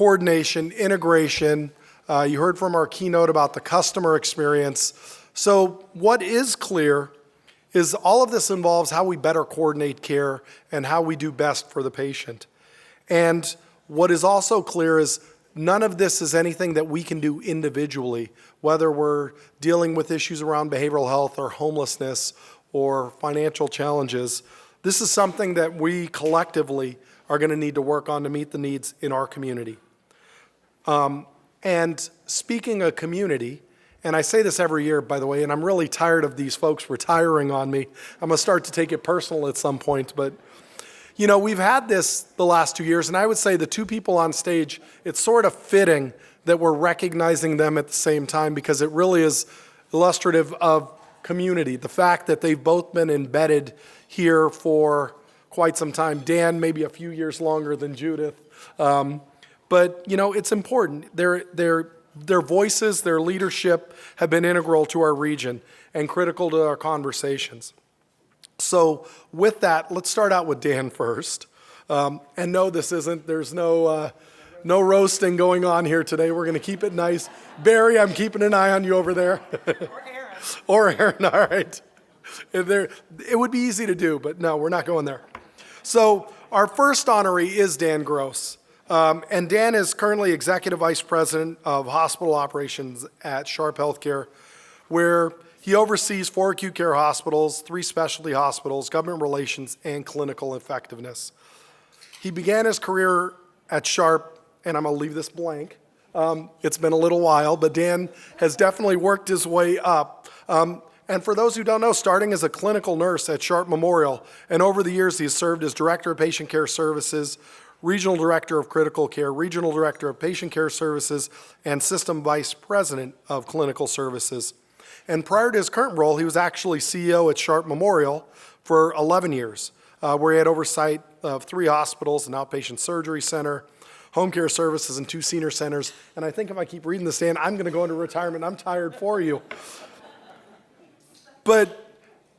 coordination, integration. You heard from our keynote about the customer experience. So what is clear is all of this involves how we better coordinate care and how we do best for the patient. And what is also clear is none of this is anything that we can do individually, whether we're dealing with issues around behavioral health or homelessness or financial challenges. This is something that we collectively are going to need to work on to meet the needs in our community. And speaking of community, and I say this every year, by the way, and I'm really tired of these folks retiring on me. I'm going to start to take it personal at some point, but you know, we've had this the last 2 years, and I would say the two people on stage, it's sort of fitting that we're recognizing them at the same time because it really is illustrative of community. The fact that they've both been embedded here for quite some time. Dan, maybe a few years longer than Judith. But, you know, it's important. Their voices, their leadership have been integral to our region and critical to our conversations. So with that, let's start out with Dan first. And no, there's no roasting going on here today. We're going to keep it nice. Barry, I'm keeping an eye on you over there. Or Aaron, all right. It would be easy to do, but no, we're not going there. So our first honoree is Dan Gross. And Dan is currently Executive Vice President of Hospital Operations at Sharp Healthcare, where he oversees 4 acute care hospitals, 3 specialty hospitals, government relations, and clinical effectiveness. He began his career at Sharp, and I'm going to leave this blank. It's been a little while, but Dan has definitely worked his way up. And for those who don't know, starting as a clinical nurse at Sharp Memorial, and over the years he has served as Director of Patient Care Services, Regional Director of Critical Care, Regional Director of Patient Care Services, and System Vice President of Clinical Services. And prior to his current role, he was actually CEO at Sharp Memorial for 11 years, where he had oversight of 3 hospitals, an outpatient surgery center, home care services, and 2 senior centers. And I think if I keep reading this, Dan, I'm going to go into retirement. I'm tired for you. But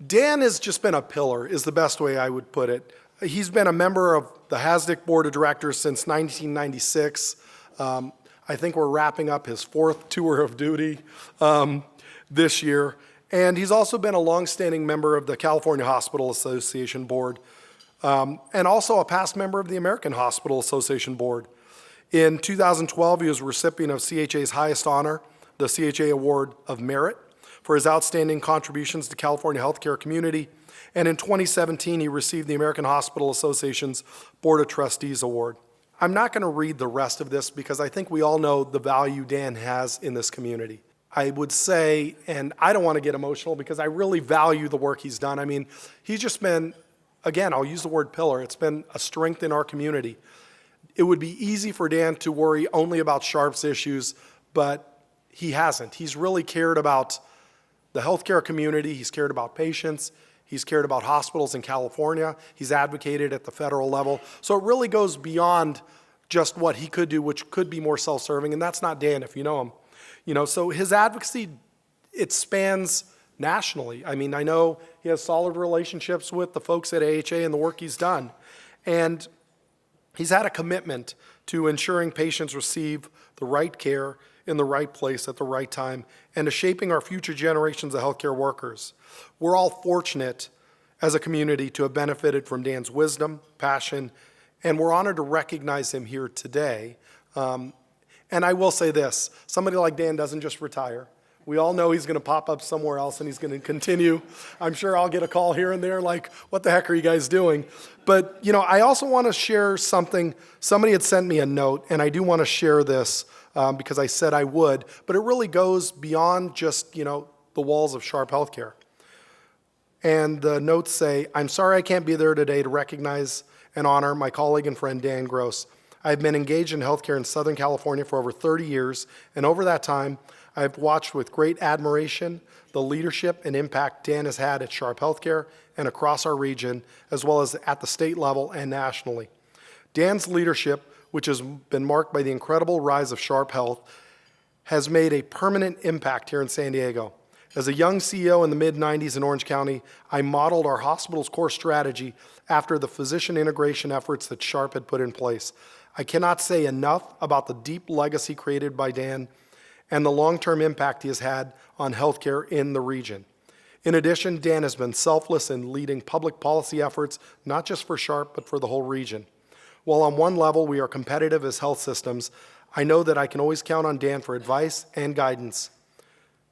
Dan has just been a pillar, is the best way I would put it. He's been a member of the HASD&IC Board of Directors since 1996. I think we're wrapping up his 4th tour of duty this year. And he's also been a longstanding member of the California Hospital Association Board, and also a past member of the American Hospital Association Board. In 2012, he was a recipient of CHA's highest honor, the CHA Award of Merit, for his outstanding contributions to California healthcare community. And in 2017, he received the American Hospital Association's Board of Trustees Award. I'm not going to read the rest of this because I think we all know the value Dan has in this community. I would say, and I don't want to get emotional because I really value the work he's done. I mean, he's just been, again, I'll use the word pillar. It's been a strength in our community. It would be easy for Dan to worry only about Sharp's issues, but he hasn't. He's really cared about the healthcare community. He's cared about patients. He's cared about hospitals in California. He's advocated at the federal level. So it really goes beyond just what he could do, which could be more self-serving, and that's not Dan if you know him. You know, so his advocacy, it spans nationally. I mean, I know he has solid relationships with the folks at AHA and the work he's done. And he's had a commitment to ensuring patients receive the right care in the right place at the right time and to shaping our future generations of healthcare workers. We're all fortunate as a community to have benefited from Dan's wisdom, passion, and we're honored to recognize him here today. And I will say this, somebody like Dan doesn't just retire. We all know he's going to pop up somewhere else and he's going to continue. I'm sure I'll get a call here and there like, what the heck are you guys doing? But, you know, I also want to share something. Somebody had sent me a note, and I do want to share this because I said I would, but it really goes beyond just, you know, the walls of Sharp Healthcare. And the notes say, I'm sorry I can't be there today to recognize and honor my colleague and friend Dan Gross. I've been engaged in healthcare in Southern California for over 30 years, and over that time, I've watched with great admiration the leadership and impact Dan has had at Sharp Healthcare and across our region, as well as at the state level and nationally. Dan's leadership, which has been marked by the incredible rise of Sharp Health, has made a permanent impact here in San Diego. As a young CEO in the mid-90s in Orange County, I modeled our hospital's core strategy after the physician integration efforts that Sharp had put in place. I cannot say enough about the deep legacy created by Dan and the long-term impact he has had on healthcare in the region. In addition, Dan has been selfless in leading public policy efforts, not just for Sharp, but for the whole region. While on one level we are competitive as health systems, I know that I can always count on Dan for advice and guidance.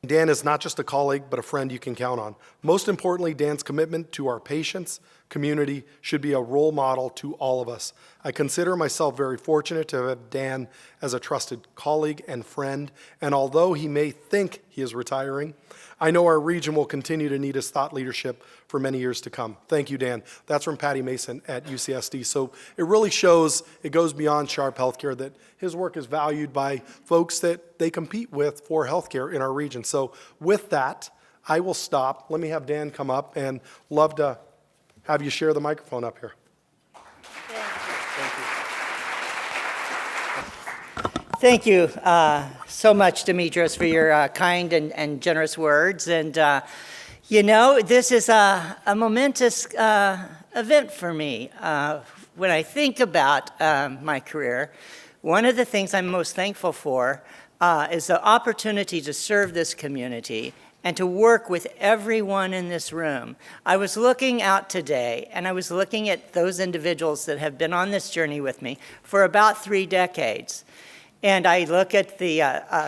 Dan is not just a colleague, but a friend you can count on. Most importantly, Dan's commitment to our patients, community, should be a role model to all of us. I consider myself very fortunate to have Dan as a trusted colleague and friend, and although he may think he is retiring, I know our region will continue to need his thought leadership for many years to come. Thank you, Dan. That's from Patty Mason at UCSD. So it really shows, it goes beyond Sharp Healthcare, that his work is valued by folks that they compete with for healthcare in our region. So with that, I will stop. Let me have Dan come up, and love to have you share the microphone up here. Thank you so much, Demetrios, for your kind and generous words. And, you know, this is a momentous event for me. When I think about my career, one of the things I'm most thankful for is the opportunity to serve this community and to work with everyone in this room. I was looking out today, and I was looking at those individuals that have been on this journey with me for about 3 decades. And I look at the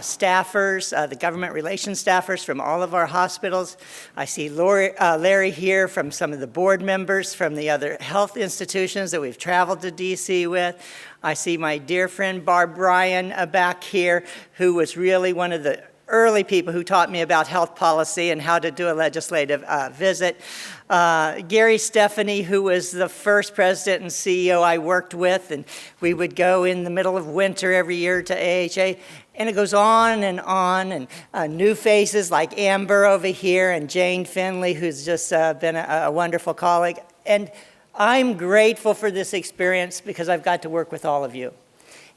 staffers, the government relations staffers from all of our hospitals. I see Larry here from some of the board members from the other health institutions that we've traveled to DC with. I see my dear friend Barb Bryan back here, who was really one of the early people who taught me about health policy and how to do a legislative visit. Gary Stephanie, who was the first president and CEO I worked with, and we would go in the middle of winter every year to AHA, and it goes on, and new faces like Amber over here and Jane Finley, who's just been a wonderful colleague. And I'm grateful for this experience because I've got to work with all of you.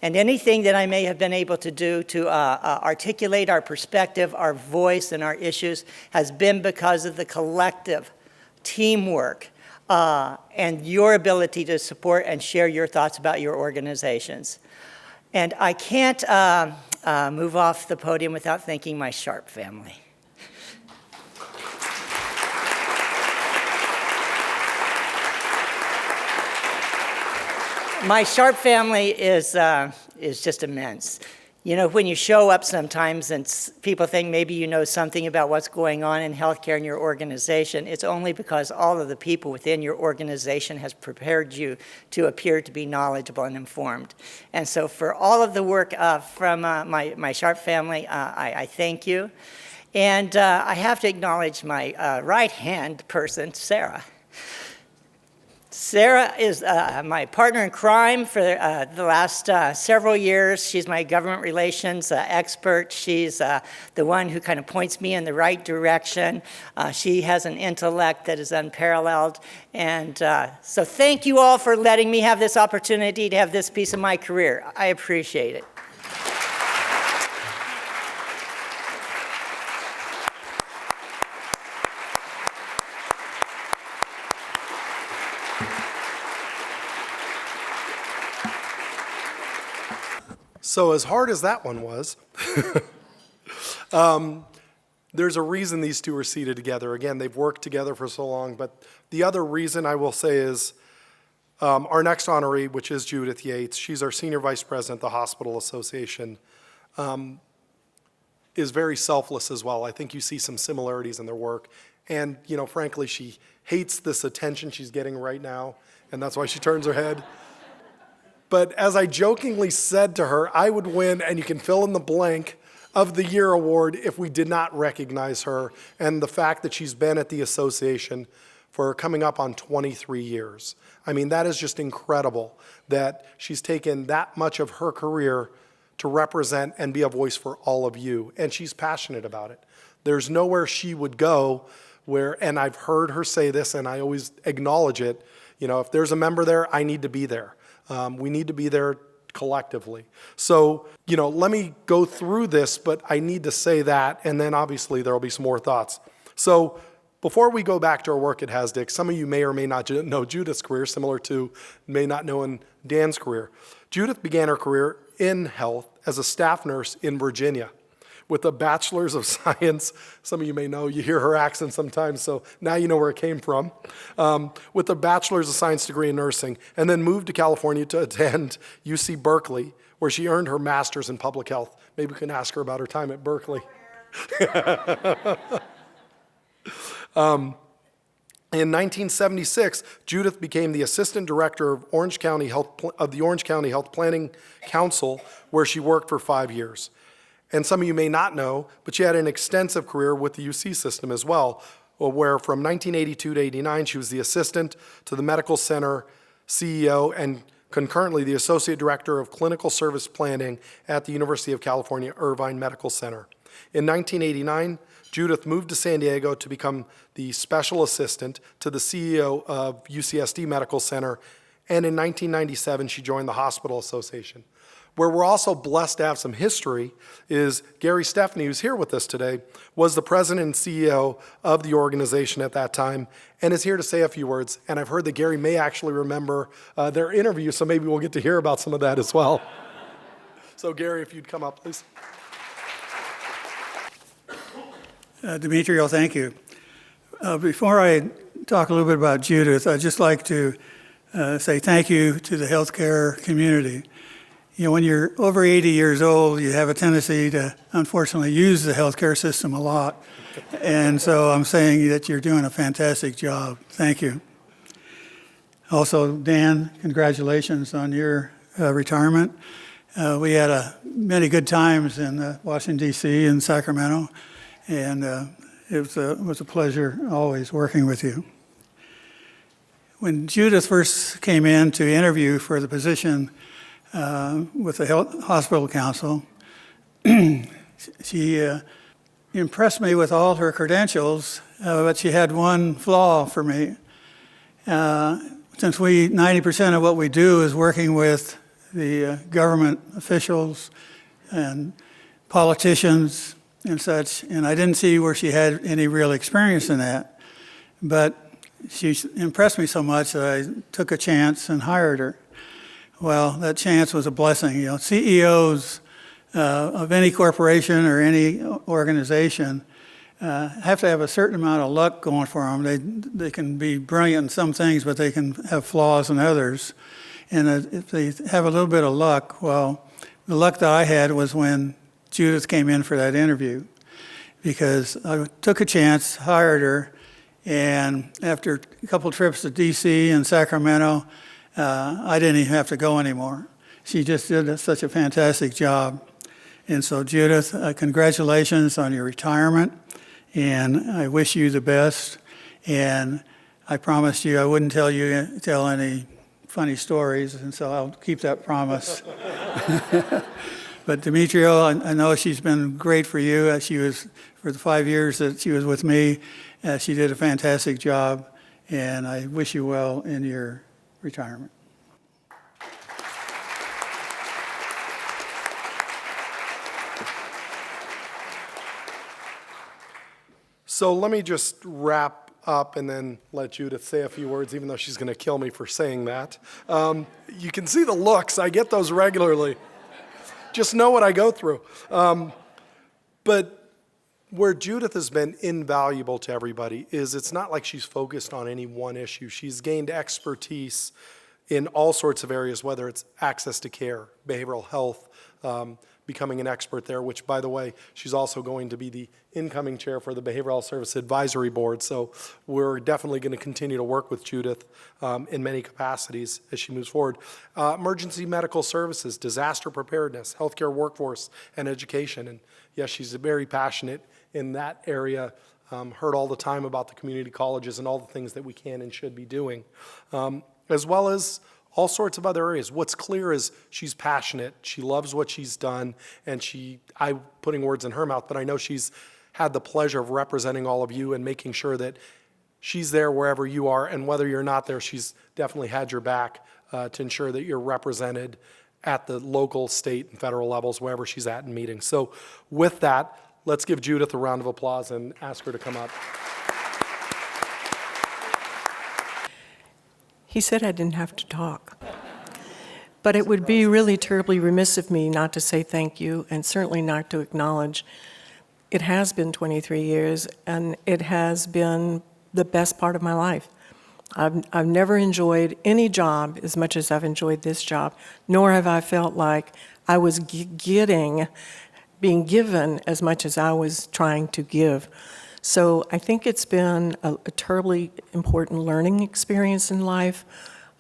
And anything that I may have been able to do to articulate our perspective, our voice, and our issues has been because of the collective teamwork and your ability to support and share your thoughts about your organizations. And I can't move off the podium without thanking my Sharp family. My Sharp family is just immense. You know, when you show up sometimes and people think maybe you know something about what's going on in healthcare in your organization, it's only because all of the people within your organization has prepared you to appear to be knowledgeable and informed. And so for all of the work from my Sharp family, I thank you. And I have to acknowledge my right-hand person, Sarah. Sarah is my partner in crime for the last several years. She's my government relations expert. She's the one who kind of points me in the right direction. She has an intellect that is unparalleled. And so thank you all for letting me have this opportunity to have this piece of my career. I appreciate it. So as hard as that one was, there's a reason these two are seated together. Again, they've worked together for so long, but the other reason I will say is our next honoree, which is Judith Yates, she's our Senior Vice President of the Hospital Association, is very selfless as well. I think you see some similarities in their work. And, you know, frankly, she hates this attention she's getting right now, and that's why she turns her head. But as I jokingly said to her, I would win, and you can fill in the blank, of the Year award if we did not recognize her and the fact that she's been at the association for coming up on 23 years. I mean, that is just incredible that she's taken that much of her career to represent and be a voice for all of you, and she's passionate about it. There's nowhere she would go where, and I've heard her say this, and I always acknowledge it, you know, if there's a member there, I need to be there. We need to be there collectively. So, you know, let me go through this, but I need to say that, and then obviously there will be some more thoughts. So before we go back to our work at HASD&IC, some of you may or may not know Judith's career, similar to may not know Dan's career. Judith began her career in health as a staff nurse in Virginia with a bachelor's of science. Some of you may know, you hear her accent sometimes, so now you know where it came from. With a bachelor's of science degree in nursing, and then moved to California to attend UC Berkeley, where she earned her master's in public health. Maybe we can ask her about her time at Berkeley. In 1976, Judith became the assistant director of the Orange County Health Planning Council, where she worked for 5 years. And some of you may not know, but she had an extensive career with the UC system as well, where from 1982 to 89, she was the assistant to the medical center CEO and concurrently the associate director of clinical service planning at the University of California Irvine Medical Center. In 1989, Judith moved to San Diego to become the special assistant to the CEO of UCSD Medical Center, and in 1997, she joined the Hospital Association. Where we're also blessed to have some history is Gary Steffany, who's here with us today, was the president and CEO of the organization at that time, and is here to say a few words. And I've heard that Gary may actually remember their interview, so maybe we'll get to hear about some of that as well. So Gary, if you'd come up, please. Demetrio, thank you. Before I talk a little bit about Judith, I'd just like to say thank you to the healthcare community. You know, when you're over 80 years old, you have a tendency to, unfortunately, use the healthcare system a lot. And so I'm saying that you're doing a fantastic job. Thank you. Also, Dan, congratulations on your retirement. We had many good times in Washington, D.C. and Sacramento. And it was a pleasure always working with you. When Judith first came in to interview for the position with the Hospital Council, she impressed me with all her credentials, but she had one flaw for me. Since 90% of what we do is working with the government officials and politicians, and such, and I didn't see where she had any real experience in that. But she impressed me so much that I took a chance and hired her. Well, that chance was a blessing. You know, CEOs of any corporation or any organization have to have a certain amount of luck going for them. They can be brilliant in some things, but they can have flaws in others. And if they have a little bit of luck, well, the luck that I had was when Judith came in for that interview, because I took a chance, hired her, and after a couple trips to D.C. and Sacramento, I didn't even have to go anymore. She just did such a fantastic job. And so, Judith, congratulations on your retirement, and I wish you the best. And I promised you I wouldn't tell any funny stories, and so I'll keep that promise. But Demetrio, I know she's been great for you. She was, for the 5 years that she was with me, she did a fantastic job, and I wish you well in your retirement. So let me just wrap up and then let Judith say a few words, even though she's going to kill me for saying that. You can see the looks. I get those regularly. Just know what I go through. But where Judith has been invaluable to everybody is it's not like she's focused on any one issue. She's gained expertise in all sorts of areas, whether it's access to care, behavioral health, becoming an expert there, which, by the way, she's also going to be the incoming chair for the Behavioral Health Service Advisory Board. So we're definitely going to continue to work with Judith in many capacities as she moves forward. Emergency medical services, disaster preparedness, healthcare workforce, and education. And yes, she's very passionate in that area. Heard all the time about the community colleges and all the things that we can and should be doing, as well as all sorts of other areas. What's clear is she's passionate, she loves what she's done, and I'm putting words in her mouth, but I know she's had the pleasure of representing all of you and making sure that she's there wherever you are, and whether you're not there, she's definitely had your back to ensure that you're represented at the local, state, and federal levels, wherever she's at in meetings. So with that, let's give Judith a round of applause and ask her to come up. He said I didn't have to talk. But it would be really terribly remiss of me not to say thank you, and certainly not to acknowledge it has been 23 years, and it has been the best part of my life. I've never enjoyed any job as much as I've enjoyed this job, nor have I felt like I was being given as much as I was trying to give. So I think it's been a terribly important learning experience in life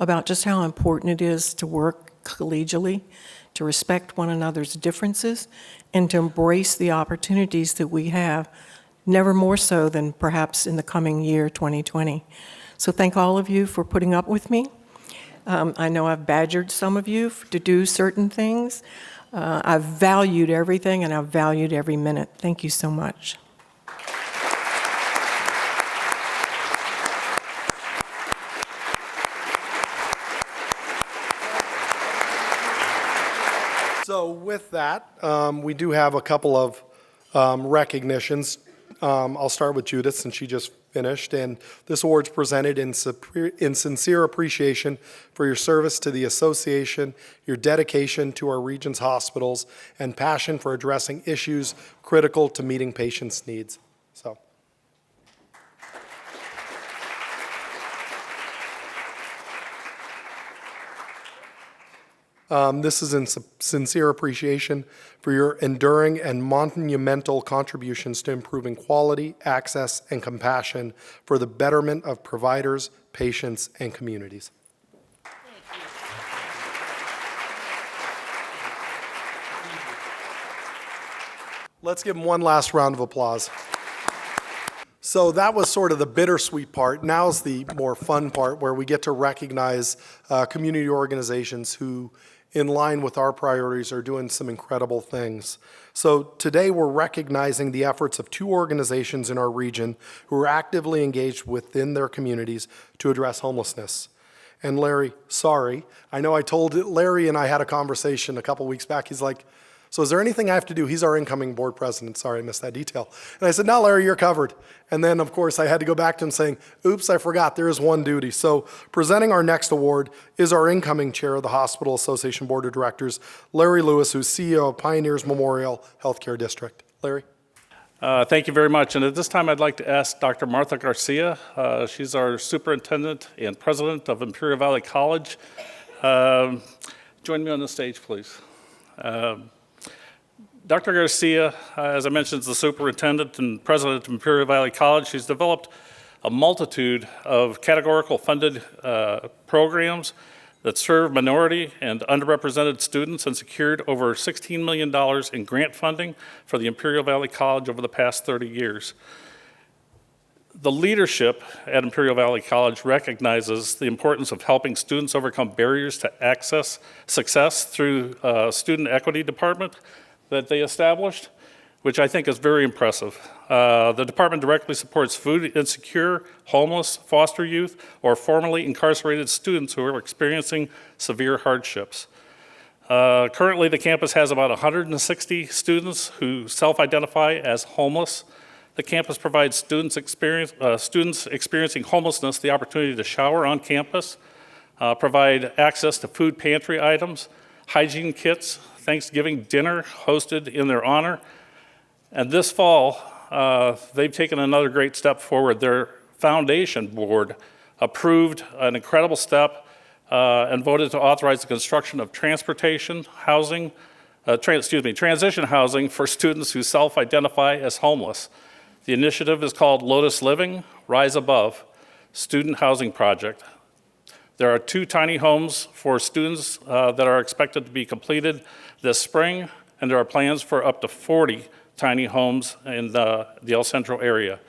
about just how important it is to work collegially, to respect one another's differences, and to embrace the opportunities that we have, never more so than perhaps in the coming year, 2020. So thank all of you for putting up with me. I know I've badgered some of you to do certain things. I've valued everything, and I've valued every minute. Thank you so much. So with that, we do have a couple of recognitions. I'll start with Judith since she just finished. And this award's presented in sincere appreciation for your service to the association, your dedication to our region's hospitals, and passion for addressing issues critical to meeting patients' needs. So. This is in sincere appreciation for your enduring and monumental contributions to improving quality, access, and compassion for the betterment of providers, patients, and communities. Let's give them one last round of applause. So that was sort of the bittersweet part. Now's the more fun part where we get to recognize community organizations who, in line with our priorities, are doing some incredible things. So today we're recognizing the efforts of two organizations in our region who are actively engaged within their communities to address homelessness. And Larry, sorry, I know I told Larry and I had a conversation a couple weeks back. He's like, so is there anything I have to do? He's our incoming board president. Sorry, I missed that detail. And I said, no, Larry, you're covered. And then, of course, I had to go back to him saying, oops, I forgot, there is one duty. So presenting our next award is our incoming chair of the Hospital Association Board of Directors, Larry Lewis, who's CEO of Pioneers Memorial Healthcare District. Larry? Thank you very much. And at this time, I'd like to ask Dr. Martha Garcia. She's our superintendent and president of Imperial Valley College. Join me on the stage, please. Dr. Garcia, as I mentioned, is the superintendent and president of Imperial Valley College. She's developed a multitude of categorical funded programs that serve minority and underrepresented students and secured over $16 million in grant funding for the Imperial Valley College over the past 30 years. The leadership at Imperial Valley College recognizes the importance of helping students overcome barriers to access success through student equity department that they established, which I think is very impressive. The department directly supports food insecure, homeless, foster youth, or formerly incarcerated students who are experiencing severe hardships. Currently, the campus has about 160 students who self-identify as homeless. The campus provides students experiencing homelessness the opportunity to shower on campus, provide access to food pantry items, hygiene kits, Thanksgiving dinner hosted in their honor. And this fall, they've taken another great step forward. Their foundation board approved an incredible step and voted to authorize the construction of transition housing for students who self-identify as homeless. The initiative is called Lotus Living, Rise Above, Student Housing Project. There are 2 tiny homes for students that are expected to be completed this spring, and there are plans for up to 40 tiny homes in the El Centro area.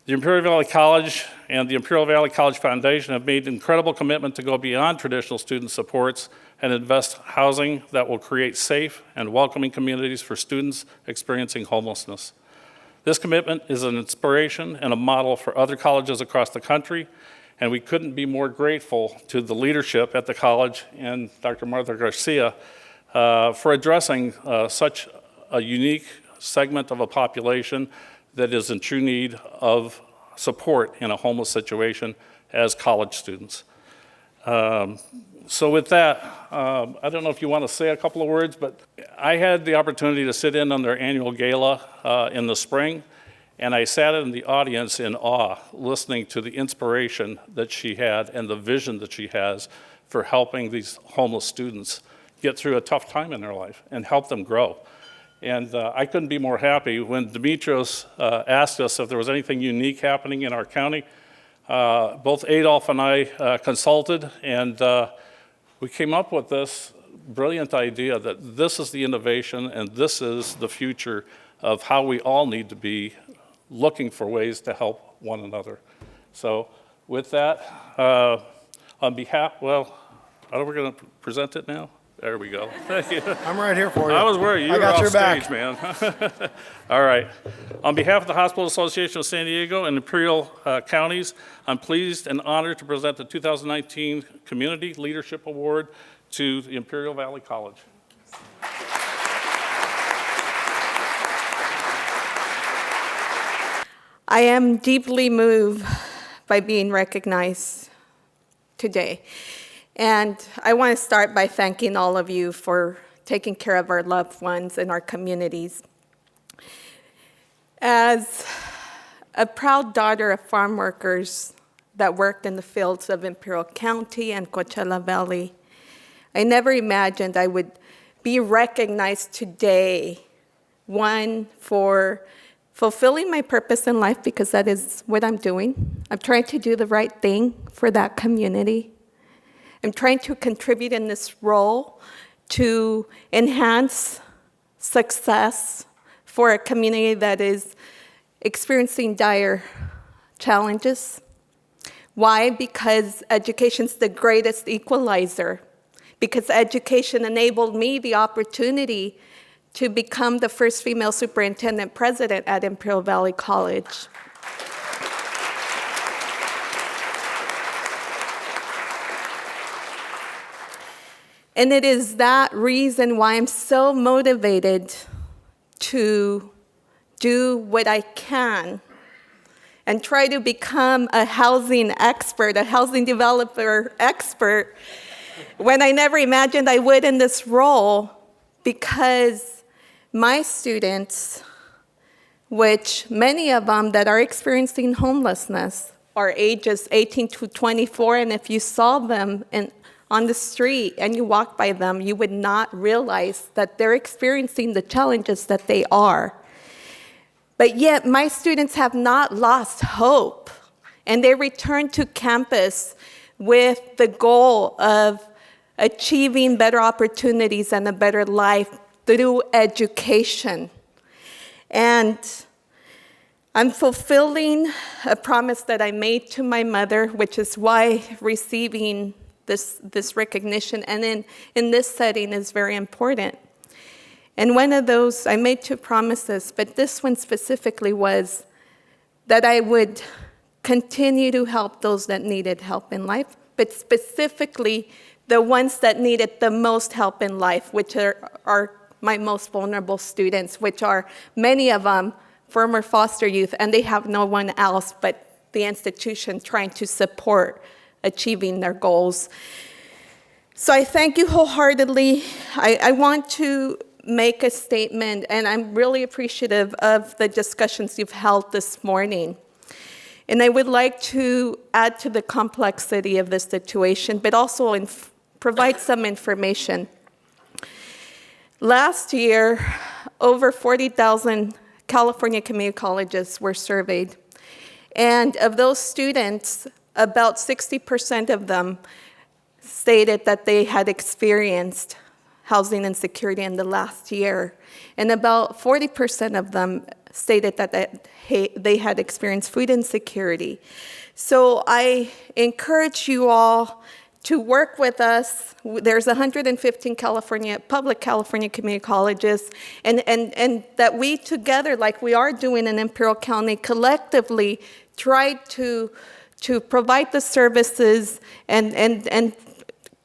The Imperial Valley College and the Imperial Valley College Foundation have made an incredible commitment to go beyond traditional student supports and invest housing that will create safe and welcoming communities for students experiencing homelessness. This commitment is an inspiration and a model for other colleges across the country, and we couldn't be more grateful to the leadership at the college and Dr. Martha Garcia for addressing such a unique segment of a population that is in true need of support in a homeless situation as college students. So with that, I don't know if you want to say a couple of words, but I had the opportunity to sit in on their annual gala in the spring, and I sat in the audience in awe, listening to the inspiration that she had and the vision that she has for helping these homeless students get through a tough time in their life and help them grow. And I couldn't be more happy when Demetrios asked us if there was anything unique happening in our county. Both Adolph and I consulted, and we came up with this brilliant idea that this is the innovation and this is the future of how we all need to be looking for ways to help one another. So with that, on behalf, well, are we going to present it now? There we go. Thank you. I'm right here for you. I was worried. You I were got off your stage, back. man. All right. On behalf of the Hospital Association of San Diego and Imperial Counties, I'm pleased and honored to present the 2019 Community Leadership Award to the Imperial Valley College. I am deeply moved by being recognized today. And I want to start by thanking all of you for taking care of our loved ones in our communities. As a proud daughter of farm workers that worked in the fields of Imperial County and Coachella Valley, I never imagined I would be recognized today, one, for fulfilling my purpose in life, because that is what I'm doing. I'm trying to do the right thing for that community. I'm trying to contribute in this role to enhance success for a community that is experiencing dire challenges. Why? Because education's the greatest equalizer. Because education enabled me the opportunity to become the first female superintendent president at Imperial Valley College. And it is that reason why I'm so motivated to do what I can and try to become a housing expert, a housing developer expert, when I never imagined I would in this role, because my students, which many of them that are experiencing homelessness, are ages 18 to 24, and if you saw them on the street and you walk by them, you would not realize that they're experiencing the challenges that they are. But yet, my students have not lost hope, and they return to campus with the goal of achieving better opportunities and a better life through education. And I'm fulfilling a promise that I made to my mother, which is why receiving this recognition and in this setting is very important. And one of those, I made 2 promises, but this one specifically was that I would continue to help those that needed help in life, but specifically the ones that needed the most help in life, which are my most vulnerable students, which are many of them former foster youth, and they have no one else but the institution trying to support achieving their goals. So I thank you wholeheartedly. I want to make a statement, and I'm really appreciative of the discussions you've held this morning. And I would like to add to the complexity of this situation, but also provide some information. Last year, over 40,000 California community colleges were surveyed. And of those students, about 60% of them stated that they had experienced housing insecurity in the last year. And about 40% of them stated that they had experienced food insecurity. So I encourage you all to work with us. There's 115 public California community colleges, and that we together, like we are doing in Imperial County, collectively try to provide the services and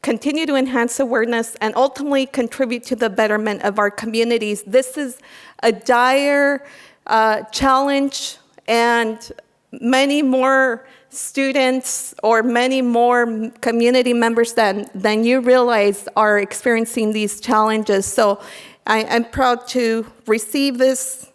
continue to enhance awareness and ultimately contribute to the betterment of our communities. This is a dire challenge, and many more students or many more community members than you realize are experiencing these challenges. So I'm proud to receive this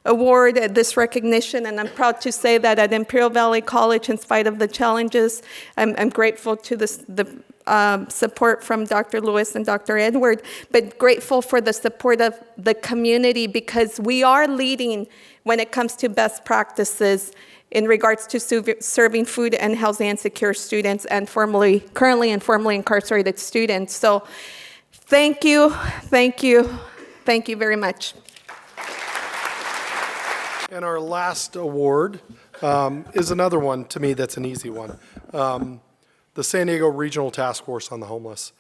award, this recognition, and I'm proud to say that at Imperial Valley College, in spite of the challenges, I'm grateful to the support from Dr. Lewis and Dr. Edward, but grateful for the support of the community, because we are leading when it comes to best practices in regards to serving food and housing insecure students and currently and formerly incarcerated students. So thank you, thank you, thank you very much. And our last award is another one, to me, that's an easy one. The San Diego Regional Task Force on the Homeless.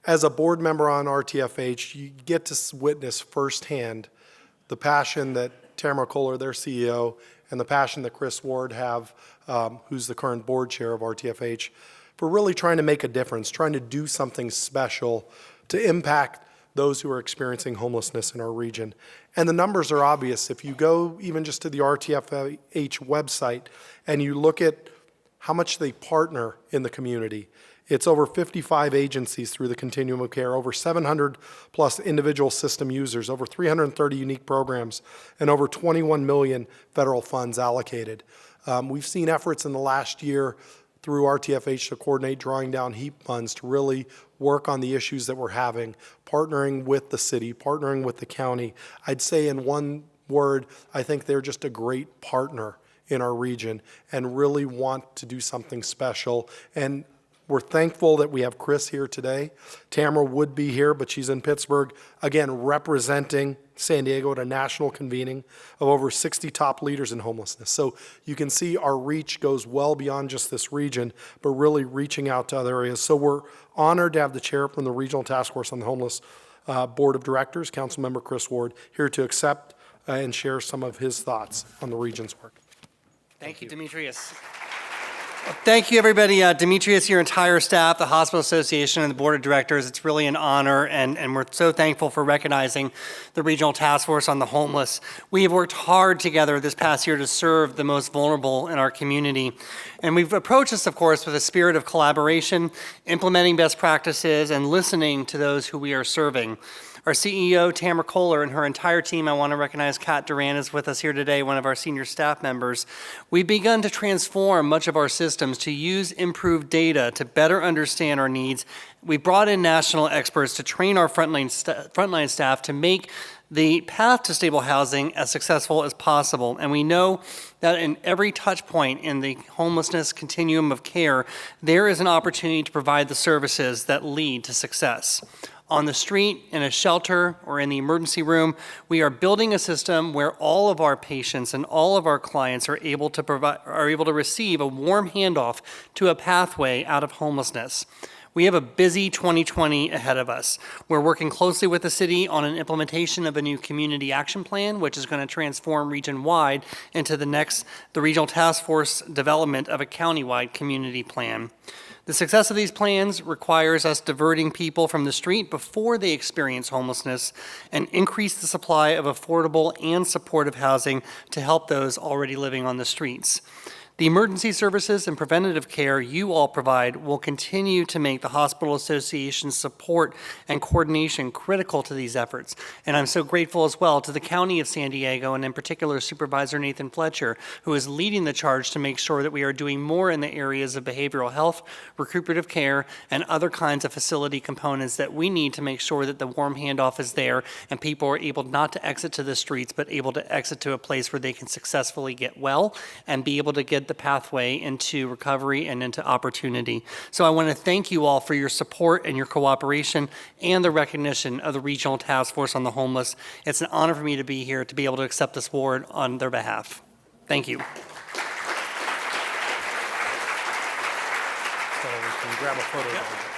As a board member on RTFH, you get to witness firsthand the passion that Tamara Kohler, their CEO, and the passion that Chris Ward have, who's the current board chair of RTFH, for really trying to make a difference, trying to do something special to impact those who are experiencing homelessness in our region. And the numbers are obvious. If you go even just to the RTFH website and you look at how much they partner in the community, it's over 55 agencies through the continuum of care, over 700 plus individual system users, over 330 unique programs, and over 21 million federal funds allocated. We've seen efforts in the last year through RTFH to coordinate drawing down HEAP funds to really work on the issues that we're having, partnering with the city, partnering with the county. I'd say in one word, I think they're just a great partner in our region and really want to do something special. And we're thankful that we have Chris here today. Tamara would be here, but she's in Pittsburgh, again, representing San Diego at a national convening of over 60 top leaders in homelessness. So you can see our reach goes well beyond just this region, but really reaching out to other areas. So we're honored to have the chair from the Regional Task Force on the Homeless Board of Directors, Councilmember Chris Ward, here to accept and share some of his thoughts on the region's work. Thank you, Demetrius. Thank you, everybody. Demetrius, your entire staff, the Hospital Association, and the Board of Directors. It's really an honor, and we're so thankful for recognizing the Regional Task Force on the Homeless. We have worked hard together this past year to serve the most vulnerable in our community. And we've approached this, of course, with a spirit of collaboration, implementing best practices, and listening to those who we are serving. Our CEO, Tamara Kohler, and her entire team, I want to recognize Kat Duran is with us here today, one of our senior staff members. We've begun to transform much of our systems to use improved data to better understand our needs. We brought in national experts to train our frontline staff to make the path to stable housing as successful as possible. And we know that in every touch point in the homelessness continuum of care, there is an opportunity to provide the services that lead to success. On the street, in a shelter, or in the emergency room, we are building a system where all of our patients and all of our clients are able to receive a warm handoff to a pathway out of homelessness. We have a busy 2020 ahead of us. We're working closely with the city on an implementation of a new community action plan, which is going to transform region-wide into the regional task force development of a county-wide community plan. The success of these plans requires us diverting people from the street before they experience homelessness and increase the supply of affordable and supportive housing to help those already living on the streets. The emergency services and preventative care you all provide will continue to make the Hospital Association's support and coordination critical to these efforts. And I'm so grateful as well to the County of San Diego, and in particular Supervisor Nathan Fletcher, who is leading the charge to make sure that we are doing more in the areas of behavioral health, recuperative care, and other kinds of facility components that we need to make sure that the warm handoff is there and people are able not to exit to the streets, but able to exit to a place where they can successfully get well and be able to get the pathway into recovery and into opportunity. So I want to thank you all for your support and your cooperation and the recognition of the Regional Task Force on the Homeless. It's an honor for me to be here to be able to accept this award on their behalf. Thank you. So we can grab a photo.